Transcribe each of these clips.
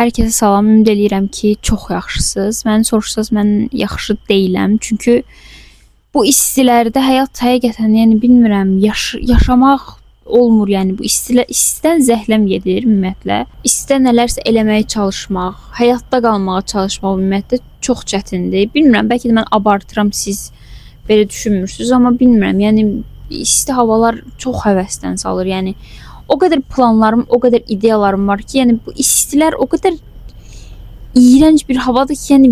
Hər kəsə salam, ümid eləyirəm ki, çox yaxşısınız. Məni soruşsanız, mən yaxşı deyiləm. Çünki bu istilərdə həyat həqiqətən, yəni bilmirəm, yaşamaq olmur, yəni bu istidən zəhləm gedir ümumiyyətlə. İstidə nələrsə eləməyə çalışmaq, həyatda qalmağa çalışmaq ümumiyyətlə çox çətindir. Bilmirəm, bəlkə də mən abartıram, siz belə düşünmürsünüz, amma bilmirəm. Yəni isti havalar çox həvəsdən salır. Yəni o qədər planlarım, o qədər ideyalarım var ki, yəni bu istilər o qədər iğrənc bir havadır ki, yəni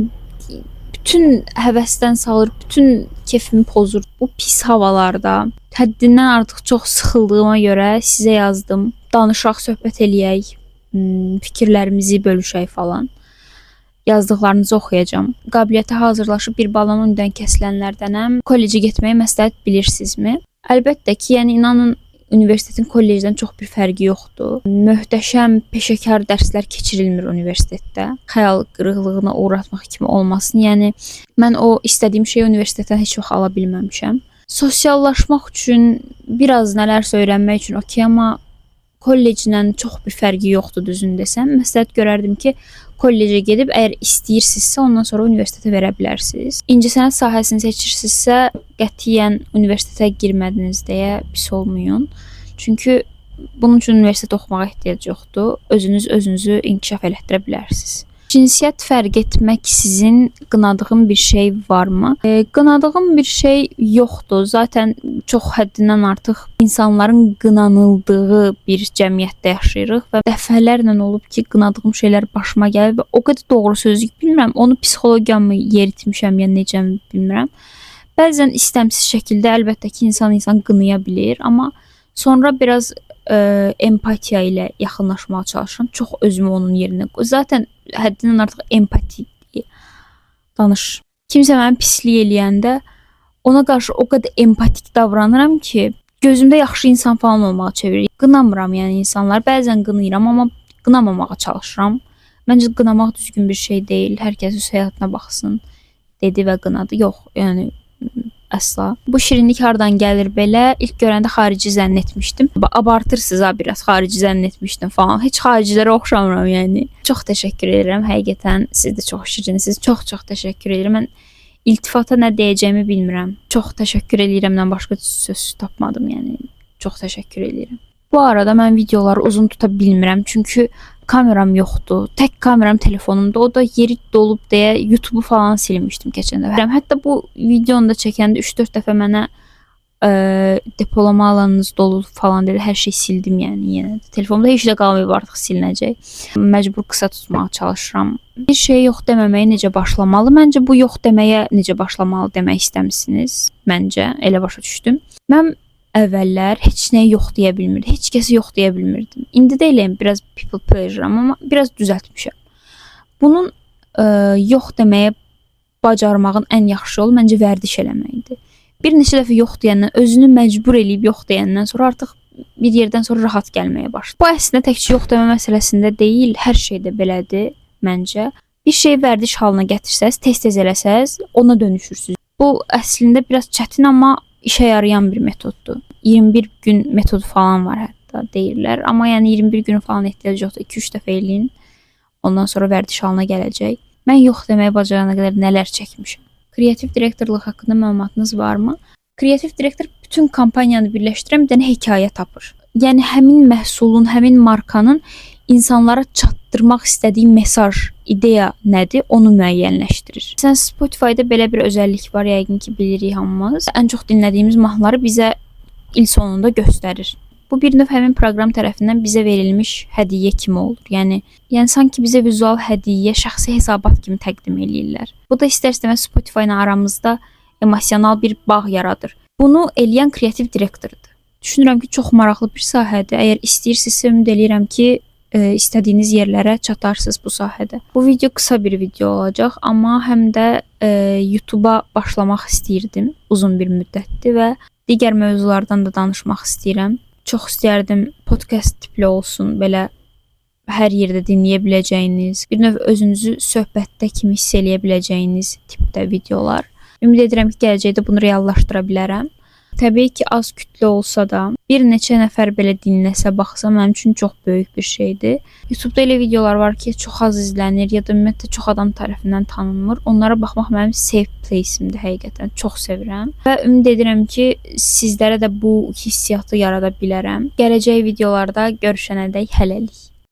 bütün həvəsdən salır, bütün keyfimi pozur. Bu pis havalarda həddindən artıq çox sıxıldığıma görə sizə yazdım. Danışaq, söhbət eləyək, fikirlərimizi bölüşək falan. Yazdıqlarınızı oxuyacağam. Qabiliyyətə hazırlaşıb bir balon öndən kəsilənlərdənəm. Kollecə getməyi məsləhət bilirsinizmi? Əlbəttə ki, yəni inanın universitetin kollecdən çox bir fərqi yoxdur. Möhtəşəm, peşəkar dərslər keçirilmir universitetdə. Xəyal qırıqlığına uğratmaq kimi olmasın. Yəni mən o istədiyim şeyi universitetdən heç vaxt ala bilməmişəm. Sosiallaşmaq üçün, biraz nələrsə öyrənmək üçün okey, amma kolleclə çox bir fərqi yoxdur düzünü desəm. Məsləhət görərdim ki, kollecə gedib əgər istəyirsinizsə, ondan sonra universitetə verə bilərsiniz. İncəsənət sahəsini seçirsinizsə, qətiyyən universitetə girmədiniz deyə pis olmayın. Çünki bunun üçün universitet oxumağa ehtiyac yoxdur. Özünüzü inkişaf elətdirə bilərsiniz. Cinsiyyət fərq etməksizin qınadığım bir şey varmı? Qınadığım bir şey yoxdur. Zaten çox həddindən artıq insanların qınanıldığı bir cəmiyyətdə yaşayırıq və dəfələrlə olub ki, qınadığım şeylər başıma gəlir və o qədər doğru sözlük bilmirəm. Onu psixologiyamı yeritmişəm, yəni necə bilmirəm. Bəzən istəmsiz şəkildə əlbəttə ki, insan qınaya bilir, amma sonra biraz empatiya ilə yaxınlaşmağa çalışıram. Çox özümü onun yerinə qoy. Zaten həddindən artıq empati danış. Kimsə mənə pislik eləyəndə ona qarşı o qədər empatik davranıram ki, gözümdə yaxşı insan falan olmağa çevirir. Qınamıram yəni insanlar. Bəzən qınayıram, amma qınamamağa çalışıram. Məncə qınamaq düzgün bir şey deyil. Hər kəs öz həyatına baxsın dedi və qınadı. Yox, yəni əsla. Bu şirinlik hardan gəlir belə? İlk görəndə xarici zənn etmişdim. Abartırsınız ha, biraz xarici zənn etmişdim falan. Heç xaricilərə oxşamıram yəni. Çox təşəkkür edirəm. Həqiqətən siz də çox şirinsiniz. Çox təşəkkür edirəm. Mən iltifata nə deyəcəyimi bilmirəm. Çox təşəkkür edirəmdən başqa söz tapmadım yəni. Çox təşəkkür edirəm. Bu arada mən videoları uzun tuta bilmirəm. Çünki kameram yoxdur. Tək kameram telefonumda. O da yeri dolub deyə YouTube'u falan silmişdim keçən dəfə. Hətta bu videonu da çəkəndə 3-4 dəfə mənə depolama alanınız dolu falan dedi. Hər şey sildim yəni yenə də. Telefonumda heç də qalmayıb, artıq silinəcək. Məcbur qısa tutmağa çalışıram. Bir şey yox deməməyə necə başlamalı? Məncə bu yox deməyə necə başlamalı demək istəmisiniz. Məncə elə başa düşdüm. Mən əvvəllər heç nəyə yox deyə bilmirdim. Heç kəsə yox deyə bilmirdim. İndi də eləyəm, biraz people pleasure'am, amma biraz düzəltmişəm. Bunun yox deməyə bacarmağın ən yaxşı yolu məncə vərdiş eləməkdir. Bir neçə dəfə yox deyəndən, özünü məcbur eləyib yox deyəndən sonra artıq bir yerdən sonra rahat gəlməyə başlayır. Bu əslində təkcə yox demə məsələsində deyil, hər şeydə belədir məncə. Bir şeyi vərdiş halına gətirsəz, tez-tez eləsəz, ona dönüşürsünüz. Bu əslində biraz çətin, amma işə yarayan bir metoddur. 21 gün metodu falan var hətta deyirlər. Amma yəni 21 gün falan ehtiyac yoxdur. 2-3 dəfə eləyin. Ondan sonra vərdiş halına gələcək. Mən yox deməyi bacarana qədər nələr çəkmişəm. Kreativ direktorluq haqqında məlumatınız varmı? Kreativ direktor bütün kampaniyanı birləşdirən bir dənə hekayə tapır. Yəni həmin məhsulun, həmin markanın insanlara çatdırmaq istədiyi mesaj, ideya nədir, onu müəyyənləşdirir. Sən Spotify-da belə bir özəllik var, yəqin ki bilirik hamımız. Ən çox dinlədiyimiz mahnıları bizə il sonunda göstərir. Bu bir növ həmin proqram tərəfindən bizə verilmiş hədiyyə kimi olur. Yəni sanki bizə vizual hədiyyə, şəxsi hesabat kimi təqdim eləyirlər. Bu da istər-istəməz Spotify ilə aramızda emosional bir bağ yaradır. Bunu eləyən kreativ direktordur. Düşünürəm ki, çox maraqlı bir sahədir. Əgər istəyirsinizsə, ümid eləyirəm ki, istədiyiniz yerlərə çatarsınız bu sahədə. Bu video qısa bir video olacaq, amma həm də YouTube'a başlamaq istəyirdim uzun bir müddətdir və digər mövzulardan da danışmaq istəyirəm. Çox istərdim podcast tipli olsun, belə hər yerdə dinləyə biləcəyiniz, bir növ özünüzü söhbətdə kimi hiss eləyə biləcəyiniz tipdə videolar. Ümid edirəm ki, gələcəkdə bunu reallaşdıra bilərəm. Təbii ki, az kütlə olsa da, bir neçə nəfər belə dinləsə, baxsa mənim üçün çox böyük bir şeydir. YouTube-da elə videolar var ki, çox az izlənir ya da ümumiyyətlə çox adam tərəfindən tanınmır. Onlara baxmaq mənim safe place-imdir həqiqətən. Çox sevirəm və ümid edirəm ki, sizlərə də bu hissiyatı yarada bilərəm. Gələcək videolarda görüşənədək hələlik.